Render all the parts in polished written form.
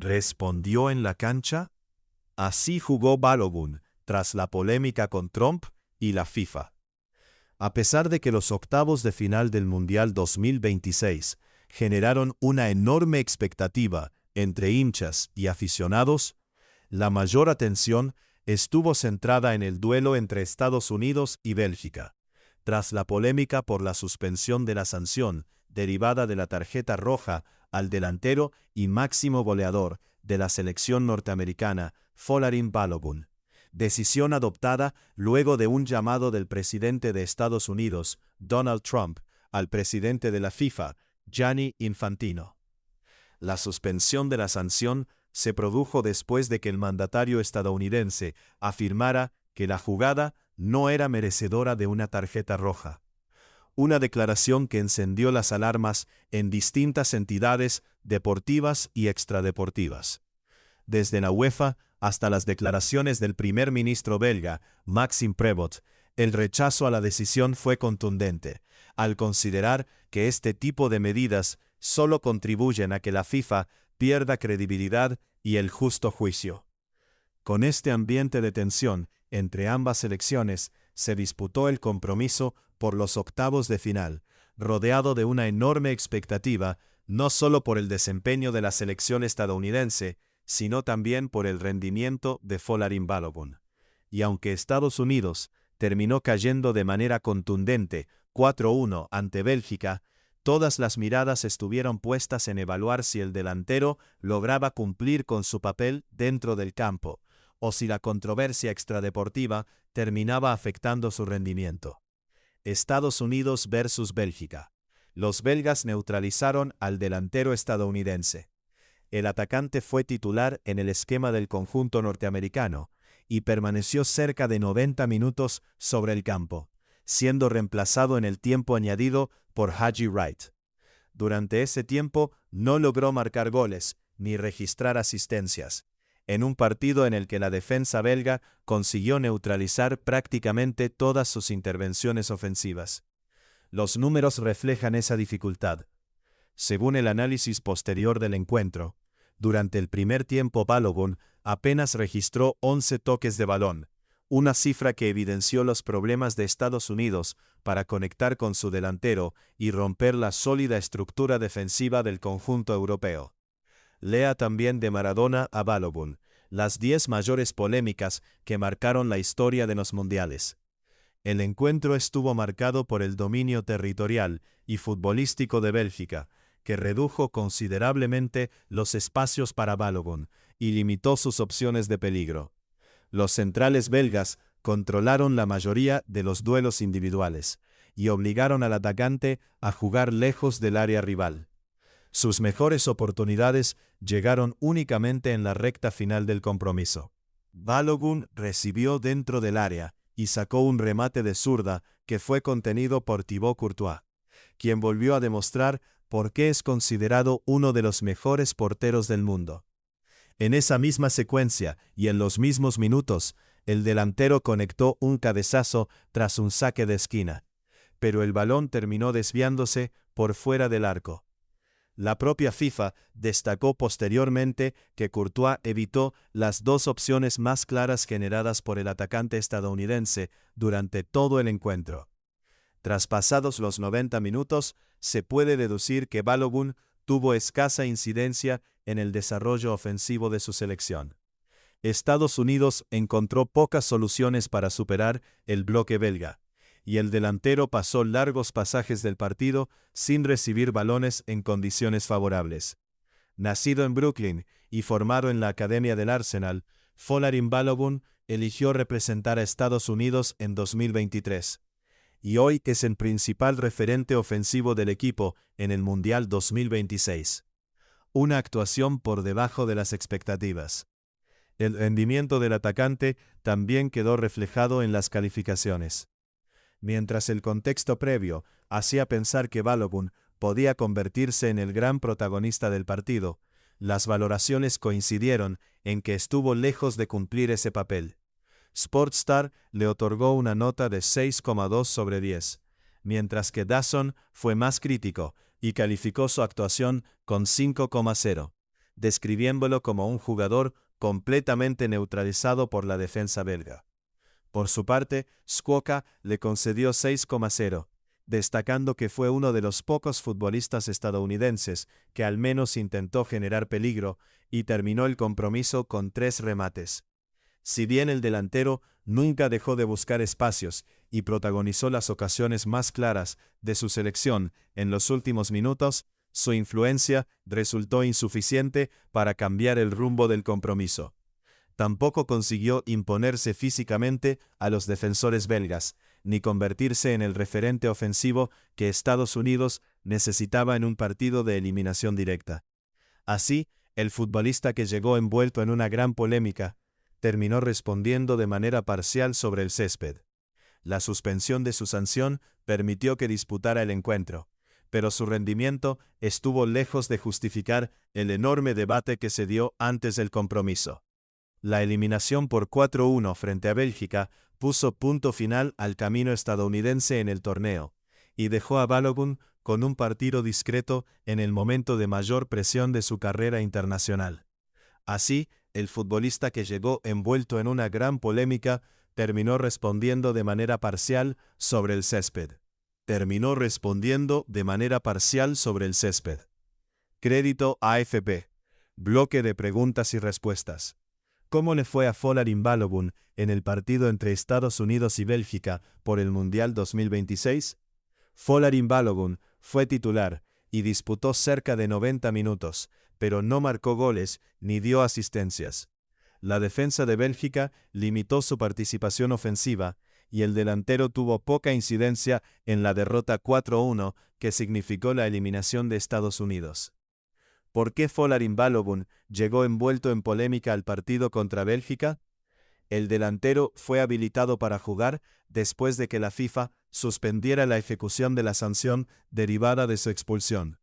¿Respondió en la cancha? Así jugó Balogun tras la polémica con Trump y la FIFA. A pesar de que los octavos de final del Mundial 2026 generaron una enorme expectativa entre hinchas y aficionados, la mayor atención estuvo centrada en el duelo entre Estados Unidos y Bélgica, tras la polémica por la suspensión de la sanción derivada de la tarjeta roja al delantero y máximo goleador de la selección norteamericana, Folarin Balogun. Decisión adoptada luego de un llamado del presidente de Estados Unidos, Donald Trump, al presidente de la FIFA, Gianni Infantino. La suspensión de la sanción se produjo después de que el mandatario estadounidense afirmara que la jugada no era merecedora de una tarjeta roja. Una declaración que encendió las alarmas en distintas entidades deportivas y extradeportivas. Desde la UEFA hasta las declaraciones del primer ministro belga, Maxime Prevot, el rechazo a la decisión fue contundente, al considerar que este tipo de medidas solo contribuyen a que la FIFA pierda credibilidad y el justo juicio. Con este ambiente de tensión entre ambas selecciones, se disputó el compromiso por los octavos de final, rodeado de una enorme expectativa, no solo por el desempeño de la selección estadounidense, sino también por el rendimiento de Folarin Balogun. Y aunque Estados Unidos terminó cayendo de manera contundente 4-1 ante Bélgica, todas las miradas estuvieron puestas en evaluar si el delantero lograba cumplir con su papel dentro del campo, o si la controversia extradeportiva terminaba afectando su rendimiento. Estados Unidos versus Bélgica. Los belgas neutralizaron al delantero estadounidense. El atacante fue titular en el esquema del conjunto norteamericano y permaneció cerca de 90 minutos sobre el campo, siendo reemplazado en el tiempo añadido por Haji Wright. Durante ese tiempo no logró marcar goles ni registrar asistencias, en un partido en el que la defensa belga consiguió neutralizar prácticamente todas sus intervenciones ofensivas. Los números reflejan esa dificultad. Según el análisis posterior del encuentro, durante el primer tiempo Balogun apenas registró 11 toques de balón, una cifra que evidenció los problemas de Estados Unidos para conectar con su delantero y romper la sólida estructura defensiva del conjunto europeo. Lea también de Maradona a Balogun, las 10 mayores polémicas que marcaron la historia de los mundiales. El encuentro estuvo marcado por el dominio territorial y futbolístico de Bélgica, que redujo considerablemente los espacios para Balogun y limitó sus opciones de peligro. Los centrales belgas controlaron la mayoría de los duelos individuales y obligaron al atacante a jugar lejos del área rival. Sus mejores oportunidades llegaron únicamente en la recta final del compromiso. Balogun recibió dentro del área y sacó un remate de zurda que fue contenido por Thibaut Courtois, quien volvió a demostrar por qué es considerado uno de los mejores porteros del mundo. En esa misma secuencia y en los mismos minutos, el delantero conectó un cabezazo tras un saque de esquina, pero el balón terminó desviándose por fuera del arco. La propia FIFA destacó posteriormente que Courtois evitó las 2 opciones más claras generadas por el atacante estadounidense durante todo el encuentro. Tras pasados los 90 minutos, se puede deducir que Balogun tuvo escasa incidencia en el desarrollo ofensivo de su selección. Estados Unidos encontró pocas soluciones para superar el bloque belga, y el delantero pasó largos pasajes del partido sin recibir balones en condiciones favorables. Nacido en Brooklyn y formado en la Academia del Arsenal, Folarin Balogun eligió representar a Estados Unidos en 2023. Y hoy es el principal referente ofensivo del equipo en el Mundial 2026. Una actuación por debajo de las expectativas. El rendimiento del atacante también quedó reflejado en las calificaciones. Mientras el contexto previo hacía pensar que Balogun podía convertirse en el gran protagonista del partido, las valoraciones coincidieron en que estuvo lejos de cumplir ese papel. Sportstar le otorgó una nota de 6,2 sobre 10, mientras que DAZN fue más crítico y calificó su actuación con 5,0. describiéndolo como un jugador completamente neutralizado por la defensa belga. Por su parte, Squawka le concedió 6,0, destacando que fue uno de los pocos futbolistas estadounidenses que al menos intentó generar peligro y terminó el compromiso con 3 remates. Si bien el delantero nunca dejó de buscar espacios y protagonizó las ocasiones más claras de su selección en los últimos minutos, su influencia resultó insuficiente para cambiar el rumbo del compromiso. Tampoco consiguió imponerse físicamente a los defensores belgas, ni convertirse en el referente ofensivo que Estados Unidos necesitaba en un partido de eliminación directa. Así, el futbolista que llegó envuelto en una gran polémica, terminó respondiendo de manera parcial sobre el césped. La suspensión de su sanción permitió que disputara el encuentro, pero su rendimiento estuvo lejos de justificar el enorme debate que se dio antes del compromiso. La eliminación por 4-1 frente a Bélgica puso punto final al camino estadounidense en el torneo, y dejó a Balogun con un partido discreto en el momento de mayor presión de su carrera internacional. Así, el futbolista que llegó envuelto en una gran polémica terminó respondiendo de manera parcial sobre el césped. Crédito AFP. Bloque de preguntas y respuestas. ¿Cómo le fue a Folarin Balogun en el partido entre Estados Unidos y Bélgica por el Mundial 2026? Folarin Balogun fue titular y disputó cerca de 90 minutos, pero no marcó goles ni dio asistencias. La defensa de Bélgica limitó su participación ofensiva y el delantero tuvo poca incidencia en la derrota 4-1 que significó la eliminación de Estados Unidos. ¿Por qué Folarin Balogun llegó envuelto en polémica al partido contra Bélgica? El delantero fue habilitado para jugar después de que la FIFA suspendiera la ejecución de la sanción derivada de su expulsión.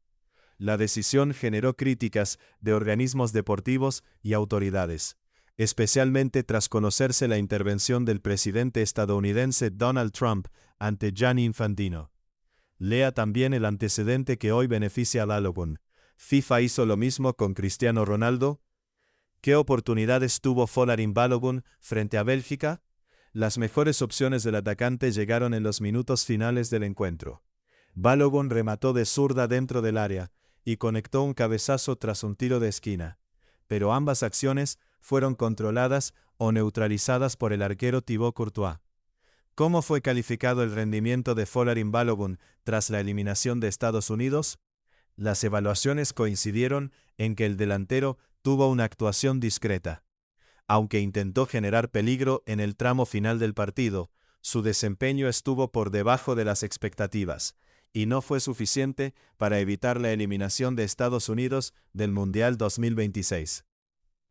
La decisión generó críticas de organismos deportivos y autoridades, especialmente tras conocerse la intervención del presidente estadounidense Donald Trump ante Gianni Infantino. Lea también el antecedente que hoy beneficia a Balogun. ¿FIFA hizo lo mismo con Cristiano Ronaldo? ¿Qué oportunidades tuvo Folarin Balogun frente a Bélgica? Las mejores opciones del atacante llegaron en los minutos finales del encuentro. Balogun remató de zurda dentro del área y conectó un cabezazo tras un tiro de esquina, pero ambas acciones fueron controladas o neutralizadas por el arquero Thibaut Courtois. ¿Cómo fue calificado el rendimiento de Folarin Balogun tras la eliminación de Estados Unidos? Las evaluaciones coincidieron en que el delantero tuvo una actuación discreta. Aunque intentó generar peligro en el tramo final del partido, su desempeño estuvo por debajo de las expectativas, y no fue suficiente para evitar la eliminación de Estados Unidos del Mundial 2026.